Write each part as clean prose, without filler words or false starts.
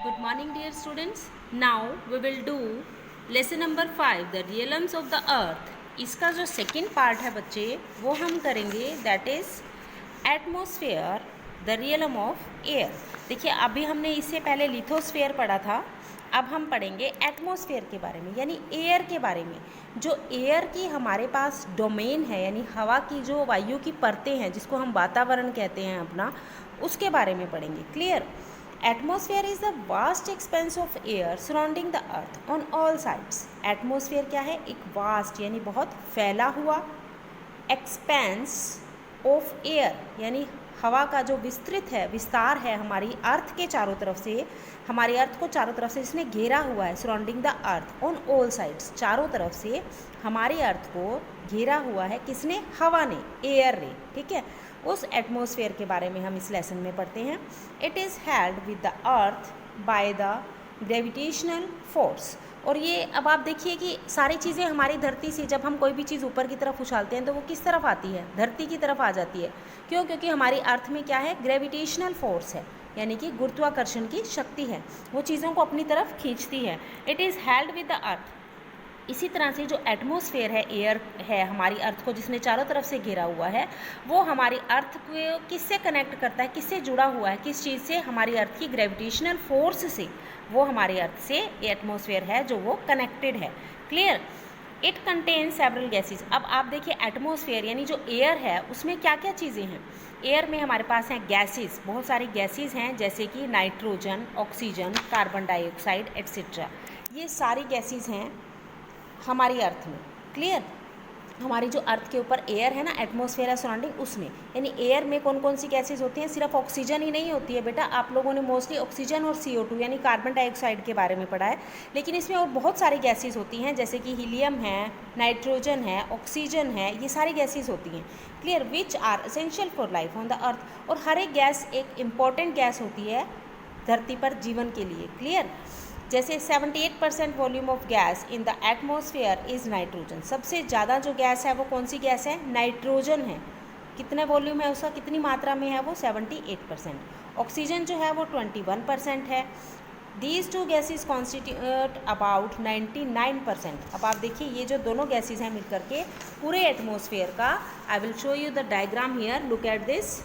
Good morning, dear students. Now we will do lesson number 5, the realms of the earth. इसका जो second part है बच्चे वो हम करेंगे, that is atmosphere, the realm of air. देखिए अभी हमने इससे पहले लिथोस्फेयर पढ़ा था, अब हम पढ़ेंगे एटमोसफेयर के बारे में यानी एयर के बारे में. जो एयर की हमारे पास डोमेन है यानी हवा की जो वायु की परतें हैं जिसको हम वातावरण कहते हैं अपना, उसके बारे में पढ़ेंगे. Clear? Atmosphere is the vast expanse of air surrounding the earth on all sides. Atmosphere क्या है? एक vast यानी बहुत फैला हुआ expanse of air यानी हवा का जो विस्तृत है, विस्तार है हमारी अर्थ के चारों तरफ से, हमारी अर्थ को चारों तरफ से इसने घेरा हुआ है. Surrounding the earth on all sides, चारों तरफ से हमारी अर्थ को घेरा हुआ है किसने? हवा ने, एयर ने. ठीक है, उस एटमॉस्फेयर के बारे में हम इस लेसन में पढ़ते हैं. It is held with the earth by the gravitational force. और ये अब आप देखिए कि सारी चीज़ें हमारी धरती से, जब हम कोई भी चीज़ ऊपर की तरफ उछालते हैं तो वो किस तरफ आती है? धरती की तरफ आ जाती है. क्यों? क्योंकि हमारी अर्थ में क्या है? ग्रेविटेशनल फोर्स है यानी कि गुरुत्वाकर्षण की शक्ति है, वो चीज़ों को अपनी तरफ खींचती है. It is held with the earth. इसी तरह से जो एटमॉस्फेयर है, एयर है हमारी अर्थ को जिसने चारों तरफ से घेरा हुआ है, वो हमारी अर्थ को किससे कनेक्ट करता है? किससे जुड़ा हुआ है? किस चीज़ से? हमारी अर्थ की ग्रेविटेशनल फोर्स से. वो हमारी अर्थ से एटमॉस्फेयर है जो वो कनेक्टेड है. Clear? It contain several gases. अब आप देखिए एटमॉस्फेयर यानी जो एयर है उसमें क्या क्या चीज़ें हैं? एयर में हमारे पास हैं गैसेज, बहुत सारी गैसेज हैं जैसे कि nitrogen, oxygen, carbon dioxide etcetera. ये सारी गैसेज हैं हमारी अर्थ में. क्लियर? हमारी जो अर्थ के ऊपर एयर है ना, एटमॉस्फेयर है सराउंडिंग, उसमें यानी एयर में कौन कौन सी गैसेज होती हैं? सिर्फ ऑक्सीजन ही नहीं होती है बेटा. आप लोगों ने मोस्टली ऑक्सीजन और CO2 यानी कार्बन डाइऑक्साइड के बारे में पढ़ा है, लेकिन इसमें और बहुत सारी गैसेज होती हैं जैसे कि हीलियम है, नाइट्रोजन है, ऑक्सीजन है, ये सारी गैसेज होती हैं. Clear? Which are essential for life on the earth. और हर एक गैस एक इम्पॉर्टेंट गैस होती है धरती पर जीवन के लिए. क्लियर? जैसे 78% volume of gas in the atmosphere is nitrogen. सबसे ज़्यादा जो गैस है वो कौन सी गैस है? नाइट्रोजन है. कितने वॉल्यूम है उसका? कितनी मात्रा में है वो? 78%. ऑक्सीजन जो है वो 21% है. These two gases constitute about 99%. अब आप देखिए ये जो दोनों गैसेज हैं मिलकर के पूरे एटमॉस्फेयर का, I will show you the diagram here, look at this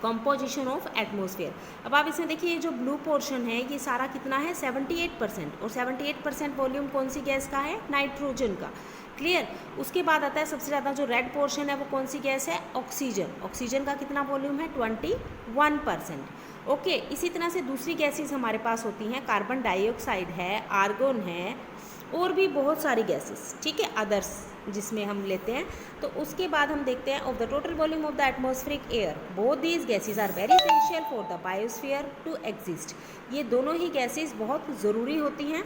composition of atmosphere. अब आप इसमें देखिए ये जो ब्लू पोर्शन है ये सारा कितना है? 78%. और 78% वॉल्यूम कौन सी गैस का है? नाइट्रोजन का. क्लियर? उसके बाद आता है सबसे ज़्यादा जो रेड पोर्शन है वो कौन सी गैस है? ऑक्सीजन. ऑक्सीजन का कितना वॉल्यूम है? 21%. ओके, इसी तरह से दूसरी गैसेज हमारे पास होती हैं, कार्बन डाइऑक्साइड है, आर्गन है, और भी बहुत सारी गैसेस. ठीक है, अदर्स जिसमें हम लेते हैं. तो उसके बाद हम देखते हैं of the total volume of the atmospheric air, both these gases are very essential for the biosphere to exist. ये दोनों ही गैसेज बहुत ज़रूरी होती हैं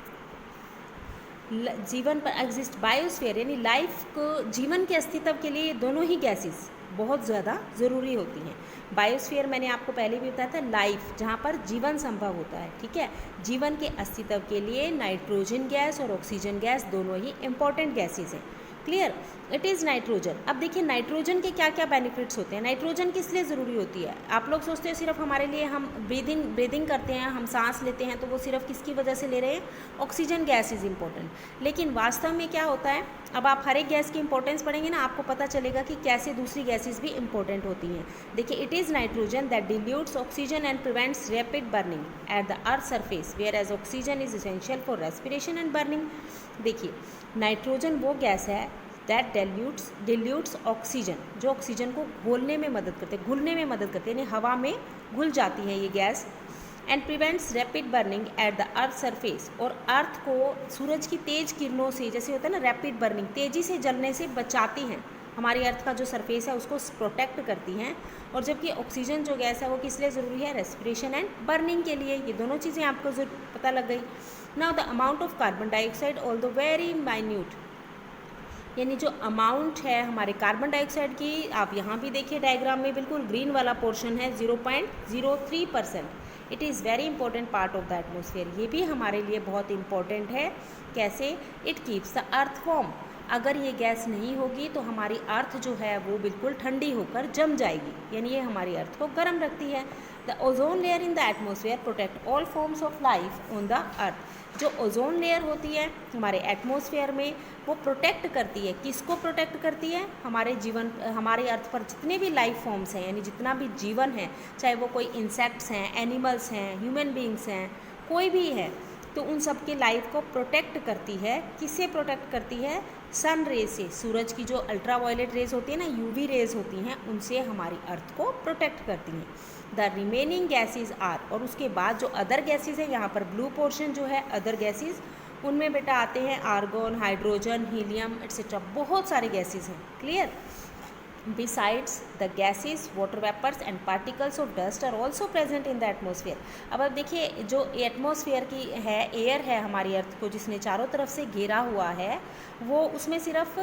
जीवन पर एग्जिस्ट. बायोस्फीयर यानी लाइफ को, जीवन के अस्तित्व के लिए दोनों ही गैसेज बहुत ज़्यादा ज़रूरी होती हैं. बायोस्फीयर मैंने आपको पहले भी बताया था, लाइफ जहाँ पर जीवन संभव होता है. ठीक है, जीवन के अस्तित्व के लिए नाइट्रोजन गैस और ऑक्सीजन गैस दोनों ही इंपॉर्टेंट गैसेज हैं. क्लियर? It is nitrogen. अब देखिए नाइट्रोजन के क्या क्या बेनिफिट्स होते हैं. नाइट्रोजन किस लिए ज़रूरी होती है? आप लोग सोचते हैं सिर्फ हमारे लिए, हम ब्रीदिंग करते हैं, हम सांस लेते हैं तो वो सिर्फ किसकी वजह से ले रहे हैं? Oxygen gas is important. लेकिन वास्तव में क्या होता है? अब आप हर एक गैस की इंपॉर्टेंस पढ़ेंगे ना, आपको पता चलेगा कि कैसे दूसरी गैसेज भी इंपॉर्टेंट होती हैं. देखिए, it is nitrogen that dilutes oxygen and prevents rapid burning at the earth surface, whereas oxygen is essential for respiration and burning. देखिए नाइट्रोजन वो गैस है दैट डिल्यूट्स ऑक्सीजन, जो ऑक्सीजन को घोलने में मदद करते हैं, घुलने में मदद करते हैं, यानी हवा में घुल जाती है ये gas. And prevents rapid burning at the earth surface, और अर्थ को सूरज की तेज किरणों से, जैसे होता है ना रैपिड बर्निंग, तेज़ी से जलने से बचाती हैं. हमारी अर्थ का जो सरफेस है उसको प्रोटेक्ट करती हैं. और जबकि ऑक्सीजन जो गैस है वो किस लिए ज़रूरी है? रेस्पिरेशन एंड बर्निंग के लिए. ये दोनों चीज़ें आपको पता लग गई. Now the amount of carbon dioxide although very minute, यानी जो अमाउंट है हमारे कार्बन डाइऑक्साइड की, आप यहाँ भी देखिए डायग्राम में बिल्कुल ग्रीन वाला पोर्शन है 0.03%. It is very important part of the atmosphere. ये भी हमारे लिए बहुत इंपॉर्टेंट है. कैसे? It keeps the earth warm. अगर ये गैस नहीं होगी तो हमारी अर्थ जो है वो बिल्कुल ठंडी होकर जम जाएगी, यानी ये हमारी अर्थ को गर्म रखती है. The ozone layer in the atmosphere protect all forms of life on the अर्थ। जो ओजोन लेयर होती है हमारे एटमोसफेयर में, वो प्रोटेक्ट करती है, किसको प्रोटेक्ट करती है? हमारे अर्थ पर जितने भी लाइफ फॉर्म्स हैं, यानी जितना भी जीवन है, चाहे वो कोई इंसेक्ट्स हैं, एनिमल्स हैं, ह्यूमन बींग्स हैं, कोई भी है, तो उन सब की लाइफ को प्रोटेक्ट करती है। किससे प्रोटेक्ट करती है? सन रेज से। सूरज की जो अल्ट्रावायलेट रेज होती है ना, यूवी रेज होती हैं, उनसे हमारी अर्थ को प्रोटेक्ट करती हैं। द रिमेनिंग गैसेज आर, और उसके बाद जो अदर गैसेज है, यहाँ पर ब्लू पोर्शन जो है अदर गैसेज, उनमें बेटा आते हैं आर्गन, हाइड्रोजन, हीलियम एट्सेट्रा, बहुत सारे गैसेज हैं। Clear? Besides the gases, water vapors and particles of dust are also present in the atmosphere। अब देखिए, जो एटमॉस्फेयर की है, एयर है हमारी अर्थ को जिसने चारों तरफ से घेरा हुआ है, वो उसमें सिर्फ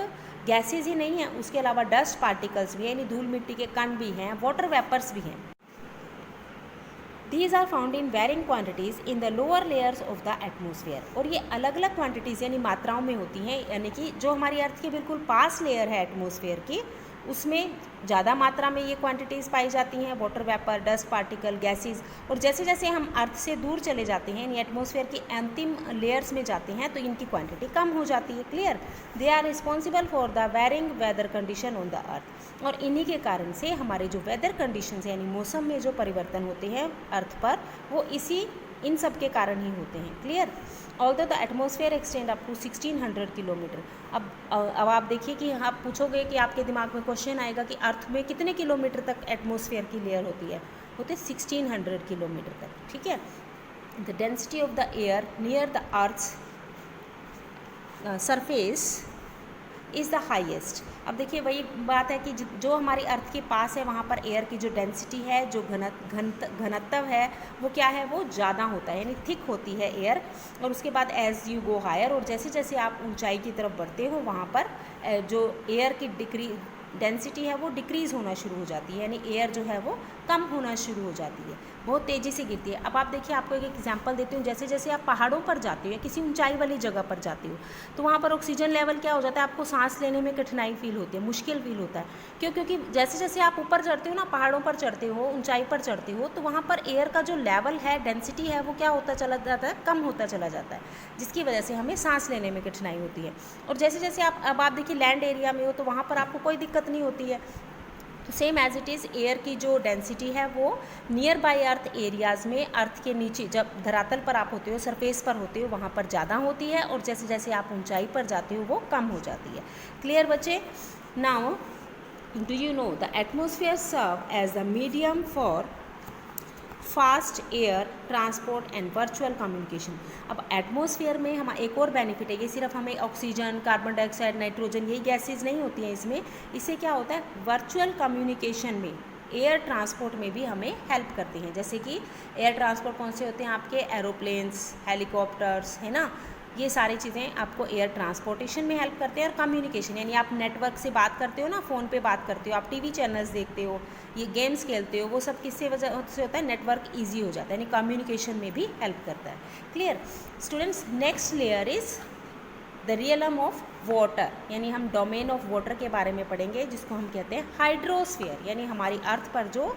गैसेज ही नहीं है, उसके अलावा डस्ट पार्टिकल्स भी हैं, यानी धूल मिट्टी के कण भी हैं, वाटर वेपर्स भी हैं। These are found in varying quantities in the lower layers of the atmosphere। और ये अलग अलग क्वांटिटीज़ यानी मात्राओं में होती हैं, यानी कि जो हमारी अर्थ के बिल्कुल पास लेयर है एटमॉस्फेयर की, उसमें ज़्यादा मात्रा में ये क्वांटिटीज़ पाई जाती हैं, water vapour, dust particle, gases. और जैसे जैसे हम अर्थ से दूर चले जाते हैं, यानी एटमॉस्फेयर की अंतिम लेयर्स में जाते हैं, तो इनकी क्वांटिटी कम हो जाती है। Clear? They are responsible for the varying weather condition on the earth. और इन्हीं के कारण से हमारे जो वेदर कंडीशंस यानी मौसम में जो परिवर्तन होते हैं अर्थ पर, वो इन सब के कारण ही होते हैं। Clear? Although the atmosphere extend up to 1600 kilometre. अब आप देखिए कि आप पूछोगे कि आपके दिमाग में क्वेश्चन आएगा कि अर्थ में कितने किलोमीटर तक एटमॉस्फेयर की लेयर होती है? होते 1600 किलोमीटर तक। ठीक है? The density of the air near the earth's surface is the highest. अब देखिए, वही बात है कि जो हमारी अर्थ के पास है, वहाँ पर एयर की जो डेंसिटी है, जो घनत्व है, वो क्या है? वो ज़्यादा होता है, यानी थिक होती है एयर। और उसके बाद एज यू गो हायर, और जैसे जैसे आप ऊंचाई की तरफ बढ़ते हो, वहाँ पर जो एयर की डेंसिटी है वो डिक्रीज़ होना शुरू हो जाती है, यानी एयर जो है वो कम होना शुरू हो जाती है, बहुत तेज़ी से गिरती है। अब आप देखिए, आपको एक एग्जांपल देती हूँ। जैसे जैसे आप पहाड़ों पर जाते हो या किसी ऊंचाई वाली जगह पर जाते हो, तो वहाँ पर ऑक्सीजन लेवल क्या हो जाता है? आपको सांस लेने में कठिनाई फील होती है, मुश्किल फील होता है। क्यों? क्योंकि जैसे जैसे आप ऊपर चढ़ते हो ना, पहाड़ों पर चढ़ते हो, ऊंचाई पर चढ़ते हो, तो वहाँ पर एयर का जो लेवल है, डेंसिटी है, वो क्या होता चला जाता है? कम होता चला जाता है, जिसकी वजह से हमें सांस लेने में कठिनाई होती है। और जैसे जैसे आप देखिए लैंड एरिया में हो, तो वहाँ पर आपको कोई दिक्कत नहीं होती है। Same as it is, air की जो डेंसिटी है वो नियर बाय अर्थ एरियाज़ में, अर्थ के नीचे जब धरातल पर आप होते हो, सरफेस पर होते हो, वहाँ पर ज़्यादा होती है, और जैसे जैसे आप ऊंचाई पर जाते हो वो कम हो जाती है। क्लियर बच्चे? Now do you know the atmosphere serve as the medium for fast air transport and virtual communication. अब एटमॉस्फेयर में हम एक और बेनिफिट है, ये सिर्फ हमें ऑक्सीजन, कार्बन डाइऑक्साइड, नाइट्रोजन, यही गैसेज नहीं होती हैं इसमें। इससे क्या होता है? वर्चुअल कम्युनिकेशन में, एयर ट्रांसपोर्ट में भी हमें हेल्प करते हैं। जैसे कि एयर ट्रांसपोर्ट कौन से होते हैं? आपके एरोप्लेन्स, हेलीकॉप्टर्स, है ना, ये सारी चीज़ें आपको एयर ट्रांसपोर्टेशन में हेल्प करते हैं। और कम्युनिकेशन, यानी आप नेटवर्क से बात करते हो ना, फ़ोन पे बात करते हो, आप टीवी चैनल्स देखते हो, ये गेम्स खेलते हो, वो सब किससे वजह से होता है? नेटवर्क इजी हो जाता है, यानी कम्युनिकेशन में भी हेल्प करता है। Clear students? Next layer is the realm of water, यानी हम डोमेन ऑफ वाटर के बारे में पढ़ेंगे, जिसको हम कहते हैं हाइड्रोस्फीयर। यानी हमारी अर्थ पर जो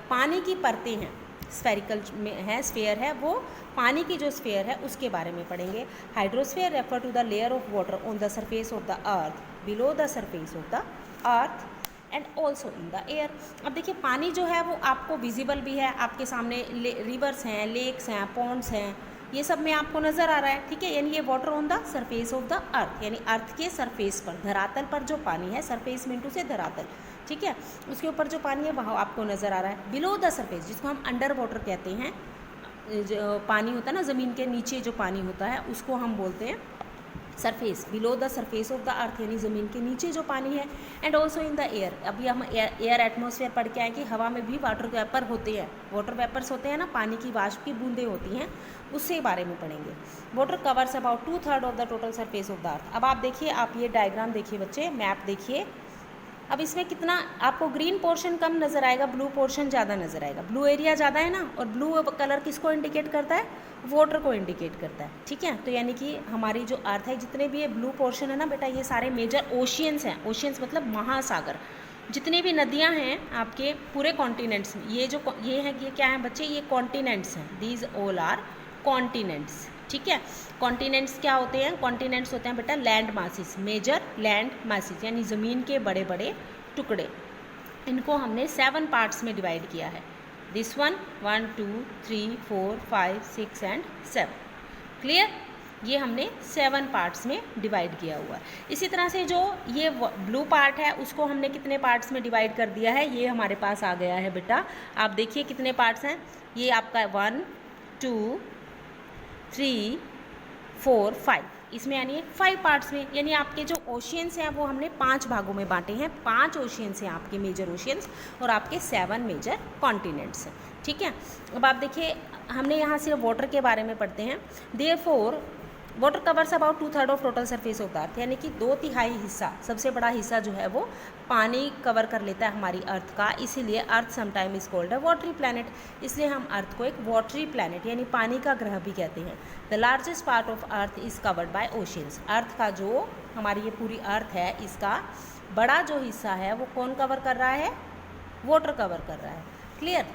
पानी की परतें हैं, स्फेरिकल में है, स्फेयर है, वो पानी की जो स्फेयर है उसके बारे में पढ़ेंगे। Hydrosphere refer to the layer of water on the surface of the earth, below the surface of the earth and also in the air. अब देखिए, पानी जो है वो आपको विजिबल भी है, आपके सामने रिवर्स हैं, लेक्स हैं, पॉन्ड्स हैं, ये सब में आपको नज़र आ रहा है। ठीक है? यानी ये water on the surface of the अर्थ, यानी अर्थ के सरफेस पर, धरातल पर जो पानी है, सरफेस मिंटू से धरातल, ठीक है, उसके ऊपर जो पानी है वह आपको नज़र आ रहा है। बिलो द सरफेस, जिसको हम अंडर वाटर कहते हैं, जो पानी होता है ना, ज़मीन के नीचे जो पानी होता है, उसको हम बोलते हैं surface. Below the surface of the अर्थ, यानी ज़मीन के नीचे जो पानी है। And also in the air. अभी हम एयर एटमॉस्फेयर पढ़ के आए कि हवा में भी वाटर वेपर होते हैं, वाटर वेपर्स होते हैं ना, पानी की वाष्प की बूंदें होती हैं, उससे बारे में पढ़ेंगे। Water covers about 2/3 of the total surface of the earth. अब आप देखिए, आप ये डायग्राम देखिए बच्चे, मैप देखिए। अब इसमें कितना आपको ग्रीन पोर्शन कम नज़र आएगा, ब्लू पोर्शन ज़्यादा नज़र आएगा। ब्लू एरिया ज़्यादा है ना, और ब्लू कलर किसको इंडिकेट करता है? वाटर को इंडिकेट करता है। ठीक है? तो यानी कि हमारी जो अर्थ है, जितने भी ये ब्लू पोर्शन है ना बेटा, ये सारे मेजर ओशियंस हैं। ओशियंस मतलब महासागर, जितनी भी नदियां हैं आपके पूरे कॉन्टिनेंट्स में, ये क्या है बच्चे, ये कॉन्टिनेंट्स हैं, दीज ऑल आर कॉन्टिनेंट्स। ठीक है, कॉन्टिनेंट्स क्या होते हैं, कॉन्टिनेंट्स होते हैं बेटा land masses, major land masses, यानी ज़मीन के बड़े बड़े टुकड़े। इनको हमने 7 पार्ट्स में डिवाइड किया है, दिस वन 1 2 3 4 5 6 एंड 7। क्लियर, ये हमने 7 पार्ट्स में डिवाइड किया हुआ है। इसी तरह से जो ये ब्लू पार्ट है उसको हमने कितने पार्ट्स में डिवाइड कर दिया है, ये हमारे पास आ गया है बेटा, आप देखिए कितने पार्ट्स हैं, ये आपका 1 2 3 4 5, इसमें यानी 5 पार्ट्स में, यानी आपके जो ओशियंस हैं वो हमने 5 भागों में बांटे हैं। 5 ओशियंस हैं आपके मेजर ओशियंस और आपके 7 मेजर कॉन्टिनेंट्स हैं। ठीक है, अब आप देखिए हमने यहाँ सिर्फ वाटर के बारे में पढ़ते हैं। Therefore water covers about 2/3 of total surface of the अर्थ, यानी कि 2/3 हिस्सा, सबसे बड़ा हिस्सा जो है वो पानी कवर कर लेता है हमारी अर्थ का, इसीलिए earth sometime is called a watery planet, इसलिए हम अर्थ को एक वाटरी प्लैनेट यानी पानी का ग्रह भी कहते हैं। The largest part of earth is covered by oceans, earth का जो हमारी ये पूरी अर्थ है इसका बड़ा जो हिस्सा है वो कौन कवर कर रहा है, वाटर कवर कर रहा है। Clear,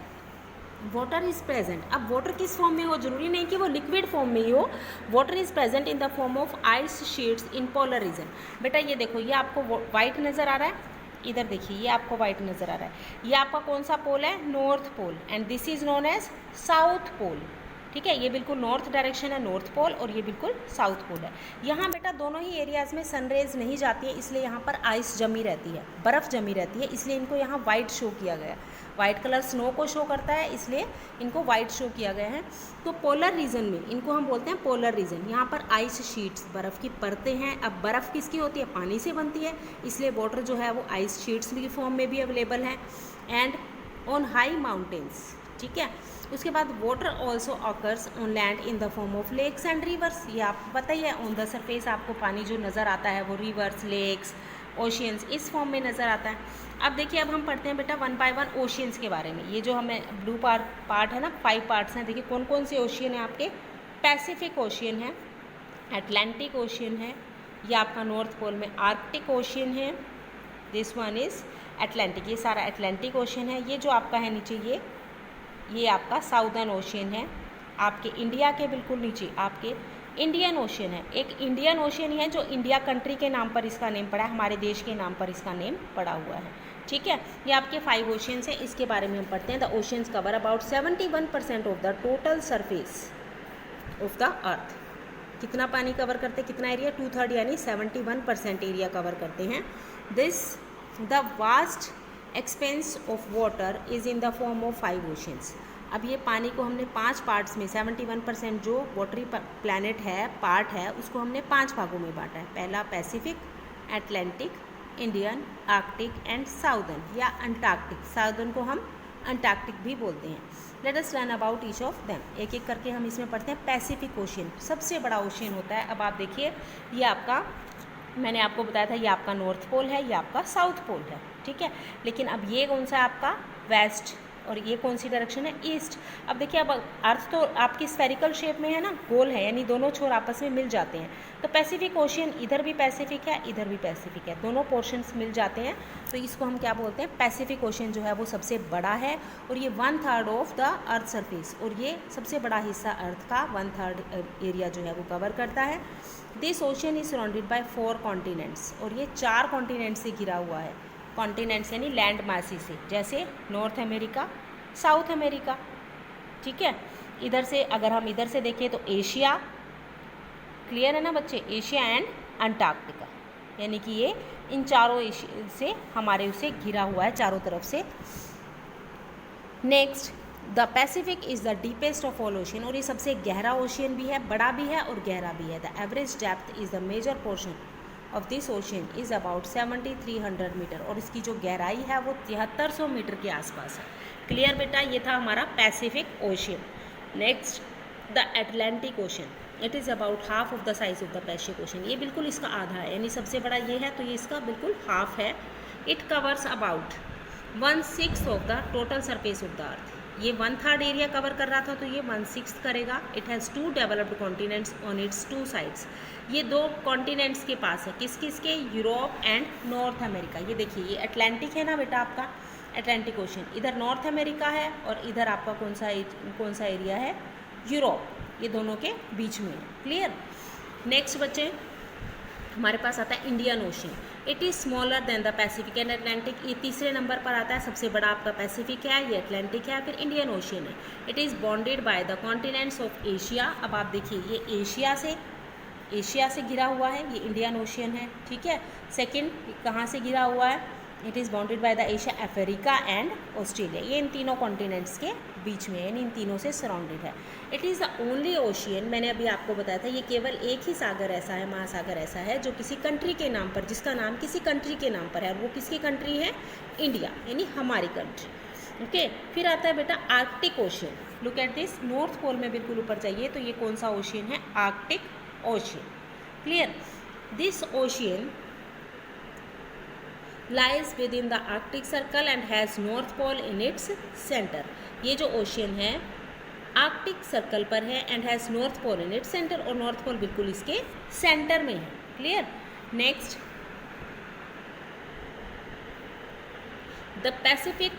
water is present. अब वाटर किस फॉर्म में हो, जरूरी नहीं कि वो लिक्विड फॉर्म में ही हो, water is present in the form of ice sheets in polar region. बेटा ये देखो, ये आपको वाइट नज़र आ रहा है, इधर देखिए ये आपको वाइट नज़र आ रहा है, ये आपका कौन सा पोल है, north pole, and this is known as south pole. ठीक है, ये बिल्कुल नॉर्थ डायरेक्शन है नॉर्थ पोल और ये बिल्कुल साउथ पोल है। यहाँ बेटा दोनों ही एरियाज़ में सनरेज नहीं जाती है, इसलिए यहाँ पर आइस जमी रहती है, बर्फ़ जमी रहती है, इसलिए इनको यहाँ वाइट शो किया गया है। वाइट कलर स्नो को शो करता है, इसलिए इनको वाइट शो किया गया है। तो पोलर रीजन में इनको हम बोलते हैं पोलर रीजन। यहाँ पर आइस शीट्स, बर्फ़ की परतें हैं। अब बर्फ़ किसकी होती है, पानी से बनती है, इसलिए वाटर जो है वो आइस शीट्स की फॉर्म में भी अवेलेबल है। एंड ऑन हाई माउंटेन्स, ठीक है, उसके बाद water also occurs on land in the form of lakes and rivers. ये आपको पता ही है, ऑन द सरफेस आपको पानी जो नज़र आता है वो रिवर्स, लेक्स, ओशियंस इस फॉर्म में नज़र आता है। अब देखिए, अब हम पढ़ते हैं बेटा 1 बाय 1 ओशियंस के बारे में। ये जो हमें ब्लू पार्ट है ना, 5 पार्ट्स हैं। देखिए कौन कौन से ओशियन है आपके, पैसिफिक ओशियन है, अटलांटिक ओशियन है, ये आपका नॉर्थ पोल में आर्कटिक ओशियन है, दिस वन इज़ अटलांटिक, ये सारा अटलांटिक ओशियन है। ये जो आपका है नीचे ये आपका साउदर्न ओशियन है। आपके इंडिया के बिल्कुल नीचे आपके इंडियन ओशियन है। एक इंडियन ओशियन है जो इंडिया कंट्री के नाम पर इसका नेम पड़ा है, हमारे देश के नाम पर इसका नेम पड़ा हुआ है। ठीक है, ये आपके 5 ओशियंस हैं, इसके बारे में हम पढ़ते हैं। The oceans cover about 71% of the total surface of the अर्थ। कितना पानी कवर करते हैं, कितना एरिया, 2/3 यानी 71% एरिया कवर करते हैं। This the vast expense of water is in the form of 5 oceans. अब ये पानी को हमने 5 पार्ट्स में, 71% जो वाटरी प्लैनेट है, पार्ट है, उसको हमने 5 भागों में बांटा है। पहला Pacific, Atlantic, Indian, Arctic and southern या अंटार्कटिक। साउदर्न को हम अंटार्कटिक भी बोलते हैं। Let us learn about each of them. एक एक करके हम इसमें पढ़ते हैं। पैसिफिक ओशियन सबसे बड़ा ओशियन होता है। अब आप देखिए, ये आपका, मैंने आपको बताया था, ये आपका नॉर्थ पोल है, ये आपका साउथ पोल है। ठीक है, लेकिन अब ये कौन सा है आपका, वेस्ट, और ये कौन सी डायरेक्शन है, ईस्ट। अब देखिए, अब अर्थ तो आपकी स्फेरिकल शेप में है ना, गोल है, यानी दोनों छोर आपस में मिल जाते हैं। तो पैसिफिक ओशियन, इधर भी पैसिफिक है, इधर भी पैसिफिक है, दोनों पोर्शंस मिल जाते हैं, तो इसको हम क्या बोलते हैं, पैसिफिक ओशियन जो है वो सबसे बड़ा है। और ये 1/3 ऑफ द अर्थ सरफेस, और ये सबसे बड़ा हिस्सा अर्थ का 1/3 एरिया जो है वो कवर करता है। This ocean is surrounded by 4 continents, और ये 4 कॉन्टिनेंट से घिरा हुआ है। कॉन्टिनेंट्स यानी लैंड मासी से, जैसे नॉर्थ अमेरिका, साउथ अमेरिका। ठीक है, इधर से अगर हम इधर से देखें तो एशिया, क्लियर है ना बच्चे, एशिया एंड अंटार्कटिका, यानी कि ये इन चारों एशिया से हमारे उसे घिरा हुआ है चारों तरफ से। Next, the Pacific is the deepest of all ocean, और ये सबसे गहरा ओशियन भी है, बड़ा भी है और गहरा भी है। The average depth is the major portion of this ocean is about 7300 metre, और इसकी जो गहराई है वो 7300 मीटर के आसपास है। क्लियर बेटा, ये था हमारा Pacific ocean. Next, the Atlantic ocean, it is about half of the size of the Pacific ocean, ये बिल्कुल इसका आधा है, यानी सबसे बड़ा ये है तो ये इसका बिल्कुल हाफ है। It covers about 1/6 of the total surface of the अर्थ, ये 1/3 एरिया कवर कर रहा था तो ये 1/6 करेगा। It has 2 developed continents on it's 2 sides. ये 2 कॉन्टिनेंट्स के पास है, किस किस के, यूरोप एंड नॉर्थ अमेरिका। ये देखिए ये अटलांटिक है ना बेटा आपका, अटलांटिक ओशन, इधर नॉर्थ अमेरिका है और इधर आपका कौन सा एरिया है, यूरोप, ये दोनों के बीच में है। क्लियर। नेक्स्ट बच्चे हमारे पास आता है Indian ocean. It is smaller than the Pacific and Atlantic. ये तीसरे नंबर पर आता है, सबसे बड़ा आपका पैसिफिक है, ये अटलांटिक है, फिर इंडियन ओशन है। It is bonded by the continents of Asia. अब आप देखिए ये एशिया से घिरा हुआ है, ये इंडियन ओशन है, ठीक है। सेकंड कहाँ से घिरा हुआ है, it is bounded by the Asia, Africa and Australia. ये इन तीनों कॉन्टिनेंट्स के बीच में है, यानी इन तीनों से सराउंडेड है। It is the only ocean, मैंने अभी आपको बताया था, ये केवल एक ही सागर ऐसा है, महासागर ऐसा है जो किसी कंट्री के नाम पर, जिसका नाम किसी कंट्री के नाम पर है, और वो किसकी कंट्री है, इंडिया, यानी हमारी कंट्री। ओके। फिर आता है बेटा Arctic ocean. Look at this, north pole में बिल्कुल ऊपर जाइए तो ये कौन सा ओशियन है, Arctic ocean. Clear. This ocean lies within the Arctic Circle and has North Pole in its center। ये जो ओशियन है आर्कटिक सर्कल पर है and has north pole in its centre, और नॉर्थ पोल बिल्कुल इसके सेंटर में है। Clear. Next the Pacific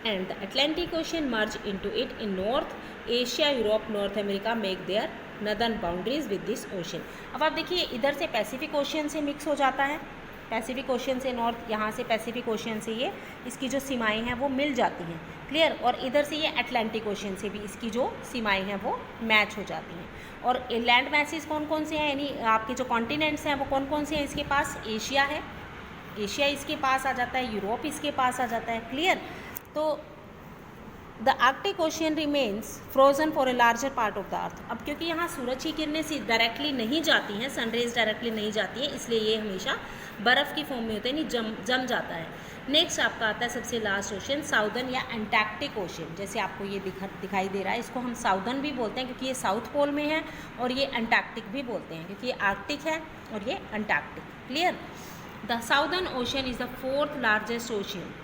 and the Atlantic ocean merge into it in north Asia, Europe, north America make their northern boundaries with this ocean. अब आप देखिए इधर से पैसिफिक ओशियन से मिक्स हो जाता है, पैसिफिक ओशियन से नॉर्थ, यहाँ से पैसिफिक ओशियन से ये इसकी जो सीमाएं हैं वो मिल जाती हैं। क्लियर। और इधर से ये अटलांटिक ओशियन से भी इसकी जो सीमाएं हैं वो मैच हो जाती हैं। और लैंड मैसेज कौन कौन से हैं, यानी आपके जो कॉन्टिनेंट्स हैं वो कौन कौन से हैं, इसके पास एशिया है, एशिया इसके पास आ जाता है, यूरोप इसके पास आ जाता है। क्लियर। तो the Arctic ocean remains frozen for a larger part of the earth. अब क्योंकि यहाँ सूरज की किरणें डायरेक्टली नहीं जाती हैं, सनरेज डायरेक्टली नहीं जाती है, इसलिए ये हमेशा बर्फ़ की फॉर्म में होते हैं, यानी जम जाता है। नेक्स्ट आपका आता है सबसे लास्ट ओशन, साउदर्न या एंटार्क्टिक ओशन। जैसे आपको ये दिखाई दे रहा है, इसको हम साउदर्न भी बोलते हैं क्योंकि ये साउथ पोल में है, और ये एंटार्क्टिक भी बोलते हैं क्योंकि ये आर्कटिक है और ये Antarctic. Clear. The southern ocean is the fourth largest ocean,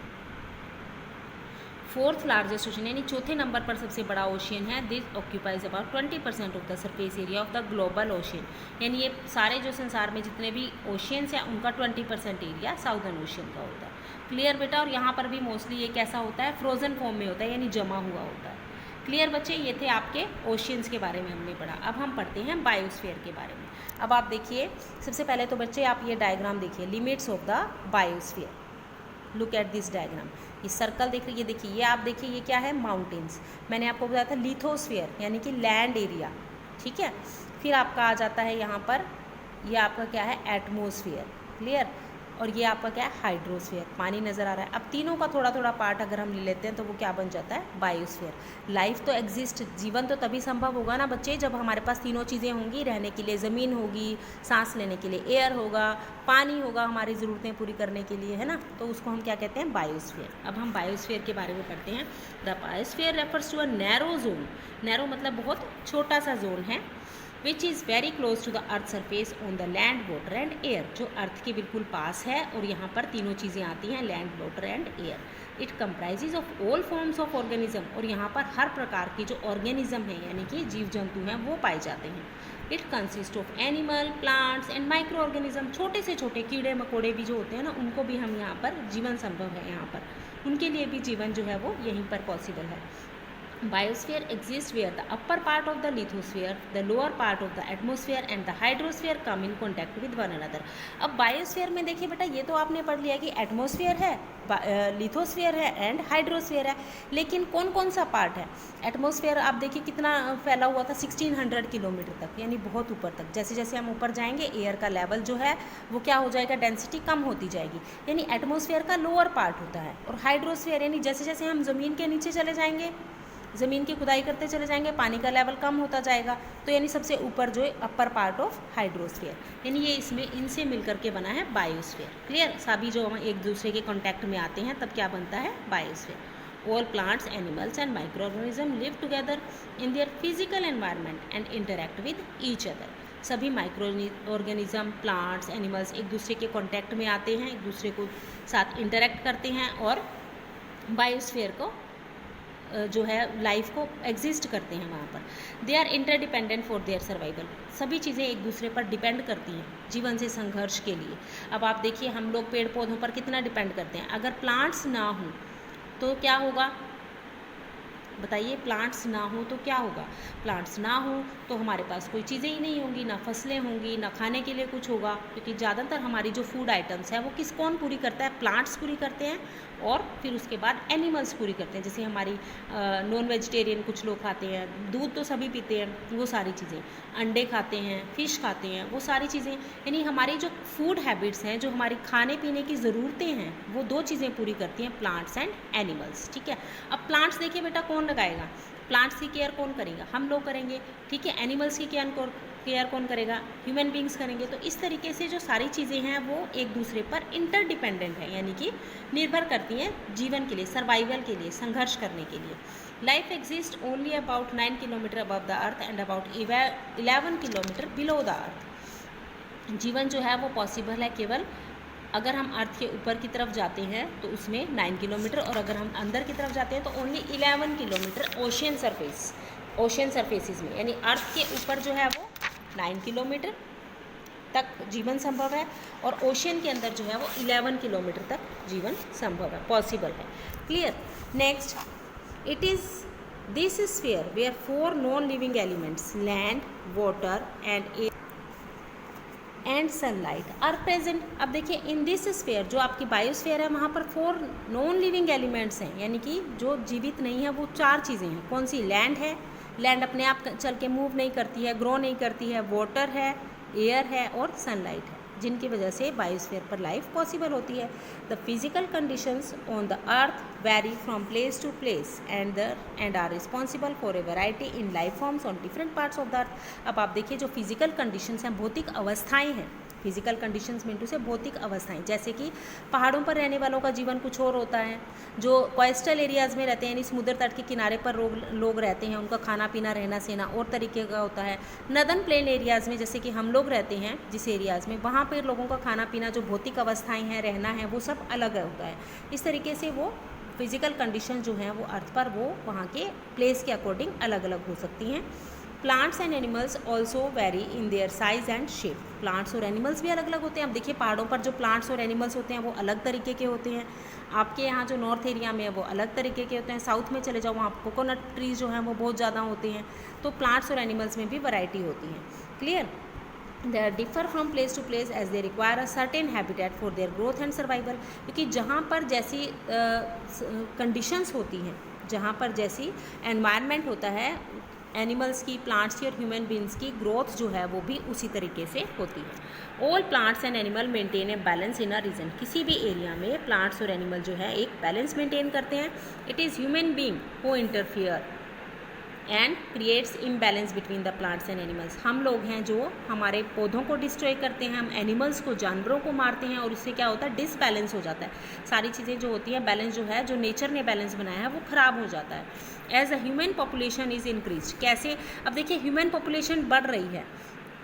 fourth largest ocean यानी चौथे नंबर पर सबसे बड़ा ओशियन है। This occupies about 20% of the surface area of the global ocean. यानी ये सारे जो संसार में जितने भी ओशियंस हैं उनका 20% एरिया साउदर्न ओशियन का होता है। क्लियर बेटा। और यहाँ पर भी मोस्टली ये कैसा होता है, फ्रोजन फॉर्म में होता है, यानी जमा हुआ होता है। क्लियर बच्चे। ये थे आपके ओशियंस के बारे में हमने पढ़ा। अब हम पढ़ते हैं बायोस्फीयर के बारे में। अब आप देखिए सबसे पहले तो बच्चे आप ये डायग्राम देखिए, limits of the biosphere. Look at this diagram. ये सर्कल देख रही है, देखिए ये आप देखिए ये क्या है, माउंटेन्स। मैंने आपको बताया था लिथोस्फीयर यानी कि लैंड एरिया, ठीक है। फिर आपका आ जाता है यहाँ पर, ये आपका क्या है, एटमोसफियर। क्लियर। और ये आपका क्या है, हाइड्रोस्फीयर, पानी नज़र आ रहा है। अब तीनों का थोड़ा थोड़ा पार्ट अगर हम ले लेते हैं तो वो क्या बन जाता है, बायोस्फीयर। लाइफ तो एग्जिस्ट, जीवन तो तभी संभव होगा ना बच्चे जब हमारे पास तीनों चीज़ें होंगी, रहने के लिए ज़मीन होगी, सांस लेने के लिए एयर होगा, पानी होगा हमारी ज़रूरतें पूरी करने के लिए, है ना। तो उसको हम क्या कहते हैं, बायोस्फीयर। अब हम बायोस्फीयर के बारे में पढ़ते हैं। The biosphere refers to a narrow zone. Narrow मतलब बहुत छोटा सा जोन है, which is very close to the earth surface on the land, water and air. जो अर्थ के बिल्कुल पास है और यहाँ पर तीनों चीज़ें आती हैं, land, water and air. It comprises of all forms of organism. और यहाँ पर हर प्रकार की जो ऑर्गेनिज्म है यानी कि जीव जंतु हैं वो पाए जाते हैं। It consist of animal, plants and micro organism. छोटे से छोटे कीड़े मकोड़े भी जो होते हैं ना, उनको भी हम यहाँ पर जीवन संभव है, यहाँ पर उनके लिए भी जीवन जो है वो यहीं पर पॉसिबल है। Biosphere exists where the upper part of the lithosphere, the lower part of the atmosphere and the hydrosphere come in contact with one another। अब बायोस्फीयर में देखिए बेटा, ये तो आपने पढ़ लिया कि एटमोसफियर है, लिथोस्फीयर है एंड हाइड्रोस्फीयर है, लेकिन कौन कौन सा पार्ट है। एटमोसफियर आप देखिए कितना फैला हुआ था, 1600 किलोमीटर तक, यानी बहुत ऊपर तक। जैसे जैसे हम ऊपर जाएंगे एयर का लेवल जो है वो क्या हो जाएगा, डेंसिटी कम होती जाएगी, यानी एटमोसफियर का लोअर पार्ट होता है। और हाइड्रोस्फीयर यानी जैसे जैसे हम ज़मीन के नीचे चले जाएंगे, ज़मीन की खुदाई करते चले जाएंगे, पानी का लेवल कम होता जाएगा, तो यानी सबसे ऊपर जो है अपर पार्ट ऑफ हाइड्रोस्फीयर, यानी ये इसमें इनसे मिलकर के बना है बायोस्फीयर। क्लियर। सभी जो हम एक दूसरे के कांटेक्ट में आते हैं तब क्या बनता है, biosphere. All plants, animals and micro organism live together in their physical environment and interact with each other. सभी माइक्रो ऑर्गेनिज्म, प्लांट्स, एनिमल्स एक दूसरे के कांटेक्ट में आते हैं, एक दूसरे को साथ इंटरैक्ट करते हैं और बायोस्फीयर को जो है लाइफ को एग्जिस्ट करते हैं वहाँ पर। They are interdependent for their survival, सभी चीज़ें एक दूसरे पर डिपेंड करती हैं जीवन से संघर्ष के लिए। अब आप देखिए हम लोग पेड़ पौधों पर कितना डिपेंड करते हैं, अगर प्लांट्स ना हों तो क्या होगा बताइए, प्लांट्स ना हो तो क्या होगा, प्लांट्स ना हो तो हमारे पास कोई चीज़ें ही नहीं होंगी, ना फसलें होंगी, ना खाने के लिए कुछ होगा, क्योंकि ज़्यादातर हमारी जो फूड आइटम्स है वो कौन पूरी करता है, प्लांट्स पूरी करते हैं, और फिर उसके बाद एनिमल्स पूरी करते हैं। जैसे हमारी नॉन वेजिटेरियन कुछ लोग खाते हैं, दूध तो सभी पीते हैं, वो सारी चीज़ें, अंडे खाते हैं, फिश खाते हैं, वो सारी चीज़ें, यानी हमारी जो फूड हैबिट्स हैं, जो हमारी खाने पीने की ज़रूरतें हैं, वो दो चीज़ें पूरी करती हैं, प्लांट्स एंड एनिमल्स। ठीक है, अब प्लांट्स देखिए बेटा कौन लगाएगा, प्लांट्स की केयर कौन करेगा, हम लोग करेंगे। ठीक है, एनिमल्स की केयर कौन करेगा, ह्यूमन बींग्स करेंगे। तो इस तरीके से जो सारी चीज़ें हैं वो एक दूसरे पर इंटरडिपेंडेंट है, यानी कि निर्भर करती हैं जीवन के लिए, सर्वाइवल के लिए, संघर्ष करने के लिए। Life exist only about 9 kilometre above the earth and about 11 kilometre below the earth. जीवन जो है वो पॉसिबल है केवल अगर हम अर्थ के ऊपर की तरफ जाते हैं तो उसमें 9 किलोमीटर, और अगर हम अंदर की तरफ जाते हैं तो ओनली 11 किलोमीटर ओशियन सरफेसिस में, यानी अर्थ के ऊपर जो है वो 9 किलोमीटर तक जीवन संभव है, और ओशियन के अंदर जो है वो 11 किलोमीटर तक जीवन संभव है, पॉसिबल है। Clear. Next, it is this sphere where 4 non living elements land, water and sunlight are present. अब देखिए इन दिस स्फीयर, जो आपकी बायोस्फीयर है वहाँ पर 4 नॉन लिविंग एलिमेंट्स हैं, यानी कि जो जीवित नहीं है वो 4 चीज़ें हैं। कौन सी? लैंड है, लैंड अपने आप चल के मूव नहीं करती है, ग्रो नहीं करती है, वाटर है, एयर है, और सनलाइट है, जिनकी वजह से बायोस्फीयर पर लाइफ पॉसिबल होती है। The physical conditions on the earth vary from place to place and are responsible for a variety in life forms on different parts of the earth. अब आप देखिए जो फिजिकल कंडीशंस हैं, भौतिक अवस्थाएं हैं, फिजिकल कंडीशंस मीन टू से भौतिक अवस्थाएं, जैसे कि पहाड़ों पर रहने वालों का जीवन कुछ और होता है, जो कोस्टल एरियाज़ में रहते हैं यानी समुद्र तट के किनारे पर लोग रहते हैं, उनका खाना पीना रहना सहना और तरीके का होता है। नदर्न प्लेन एरियाज़ में जैसे कि हम लोग रहते हैं जिस एरियाज़ में, वहाँ पर लोगों का खाना पीना, जो भौतिक अवस्थाएँ हैं, रहना है, वो सब अलग होता है। इस तरीके से वो फिजिकल कंडीशन जो हैं वो अर्थ पर वो वहाँ के प्लेस के अकॉर्डिंग अलग अलग हो सकती हैं। Plants and animals also very in their size and shape. Plants और एनिमल्स भी अलग अलग होते हैं। अब देखिए पहाड़ों पर जो प्लांट्स और एनिमल्स होते हैं वो अलग तरीके के होते हैं, आपके यहाँ जो नॉर्थ एरिया में है वो अलग तरीके के होते हैं, साउथ में चले जाओ वहाँ कोकोनट ट्रीज जो हैं वो बहुत ज़्यादा होते हैं। तो प्लांट्स और एनिमल्स में भी वैरायटी होती है। Clear. They differ from place to place as they require a certain habitat for their growth and survival। क्योंकि जहाँ पर जैसी कंडीशंस होती हैं, जहाँ पर जैसी एनवायरनमेंट होता है, एनिमल्स की, प्लांट्स की और ह्यूमन बींग्स की ग्रोथ जो है वो भी उसी तरीके से होती है। All plants and animal maintain a balance in a region. किसी भी एरिया में प्लांट्स और एनिमल जो है एक बैलेंस मेंटेन करते हैं। It is human being who interfere and creates imbalance between the plants and animals. हम लोग हैं जो हमारे पौधों को डिस्ट्रॉय करते हैं, हम एनिमल्स को, जानवरों को मारते हैं, और इससे क्या होता है, डिसबैलेंस हो जाता है। सारी चीज़ें जो होती हैं, बैलेंस जो है, जो नेचर ने बैलेंस बनाया है वो ख़राब हो जाता है। As a human population is increase. कैसे? अब देखिए ह्यूमन पॉपुलेशन बढ़ रही है,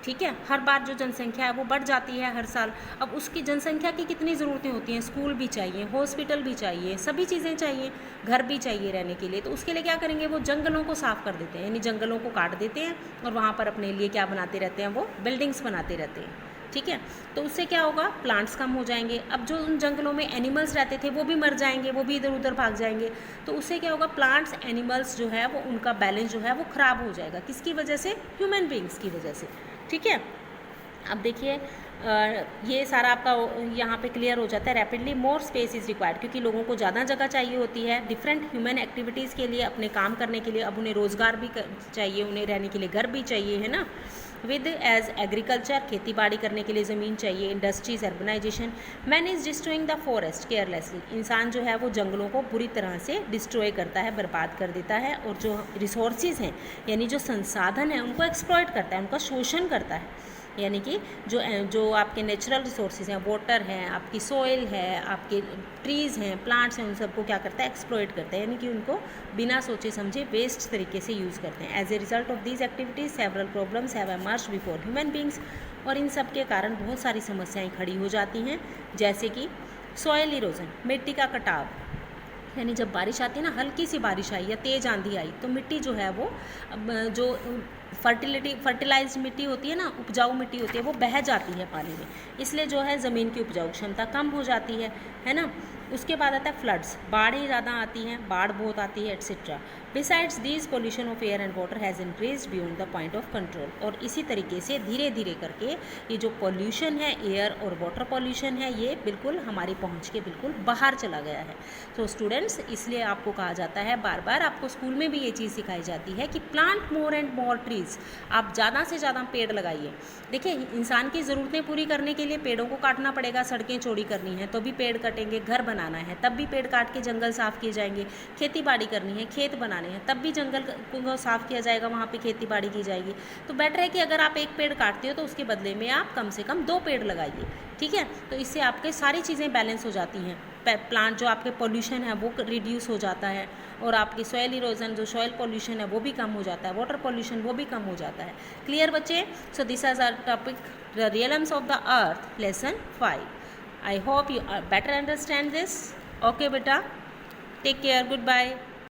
ठीक है, हर बार जो जनसंख्या है वो बढ़ जाती है हर साल। अब उसकी जनसंख्या की कितनी ज़रूरतें होती हैं, स्कूल भी चाहिए, हॉस्पिटल भी चाहिए, सभी चीज़ें चाहिए, घर भी चाहिए रहने के लिए। तो उसके लिए क्या करेंगे, वो जंगलों को साफ़ कर देते हैं, यानी जंगलों को काट देते हैं और वहाँ पर अपने लिए क्या बनाते रहते हैं, वो बिल्डिंग्स बनाते रहते हैं। ठीक है, तो उससे क्या होगा, प्लांट्स कम हो जाएंगे। अब जो उन जंगलों में एनिमल्स रहते थे वो भी मर जाएंगे, वो भी इधर उधर भाग जाएंगे। तो उससे क्या होगा, प्लांट्स एनिमल्स जो है वो उनका बैलेंस जो है वो ख़राब हो जाएगा। किसकी वजह से? ह्यूमन बींग्स की वजह से। ठीक है, अब देखिए ये सारा आपका यहाँ पे क्लियर हो जाता है। Rapidly more space is required, क्योंकि लोगों को ज़्यादा जगह चाहिए होती है डिफरेंट ह्यूमन एक्टिविटीज़ के लिए, अपने काम करने के लिए। अब उन्हें रोज़गार भी चाहिए, उन्हें रहने के लिए घर भी चाहिए, है ना। विद एज एग्रीकल्चर, खेती बाड़ी करने के लिए ज़मीन चाहिए, industries, urbanisation. Man is destroying the forest carelessly. इंसान जो है वो जंगलों को बुरी तरह से डिस्ट्रॉय करता है, बर्बाद कर देता है, और जो रिसोर्सेज हैं यानी जो संसाधन हैं उनको एक्सप्लॉइट करता है, उनका शोषण करता है। यानी कि जो आपके नेचुरल रिसोर्सेज हैं, वाटर है, आपकी सॉइल है, आपके ट्रीज़ हैं, प्लांट्स हैं, उन सबको क्या करता है, एक्सप्लॉइट करता है, यानी कि उनको बिना सोचे समझे वेस्ट तरीके से यूज़ करते हैं। As a result of these activities several problems have emerged before human beings. और इन सब के कारण बहुत सारी समस्याएँ खड़ी हो जाती हैं, जैसे कि सॉइल इरोजन, मिट्टी का कटाव, यानी जब बारिश आती है ना, हल्की सी बारिश आई या तेज़ आंधी आई तो मिट्टी जो है वो जो फर्टिलाइज्ड मिट्टी होती है ना, उपजाऊ मिट्टी होती है, वो बह जाती है पानी में, इसलिए जो है ज़मीन की उपजाऊ क्षमता कम हो जाती है ना। उसके बाद आता है फ्लड्स, बाढ़ें ज़्यादा आती हैं, बाढ़ बहुत आती है etcetera. Besides these pollution of air and water has increase beyond the point of control. और इसी तरीके से धीरे धीरे करके ये जो पॉल्यूशन है, एयर और वाटर पॉल्यूशन है, ये बिल्कुल हमारी पहुंच के बिल्कुल बाहर चला गया है। तो स्टूडेंट्स, इसलिए आपको कहा जाता है, बार बार आपको स्कूल में भी ये चीज़ सिखाई जाती है कि plant more and more trees, आप ज़्यादा से ज़्यादा पेड़ लगाइए। देखिए, इंसान की ज़रूरतें पूरी करने के लिए पेड़ों को काटना पड़ेगा, सड़कें चौड़ी करनी है तो भी पेड़ कटेंगे, घर बनाना है तब भी पेड़ काट के जंगल साफ़ किए जाएंगे, खेती बाड़ी करनी है, खेत बनाने हैं तब भी जंगल को साफ़ किया जाएगा, वहाँ पे खेती बाड़ी की जाएगी। तो बेटर है कि अगर आप एक पेड़ काटते हो तो उसके बदले में आप कम से कम 2 पेड़ लगाइए, ठीक है। तो इससे आपके सारी चीज़ें बैलेंस हो जाती हैं। प्लांट जो आपके पॉल्यूशन है वो रिड्यूस हो जाता है, और आपकी सॉइल इरोजन, जो सॉइल पॉल्यूशन है वो भी कम हो जाता है, वाटर पॉल्यूशन वो भी कम हो जाता है। क्लियर बच्चे? So this is our topic, the realms of the earth, lesson 5। I hope you better understand this. Okay बेटा, टेक केयर, गुड बाय।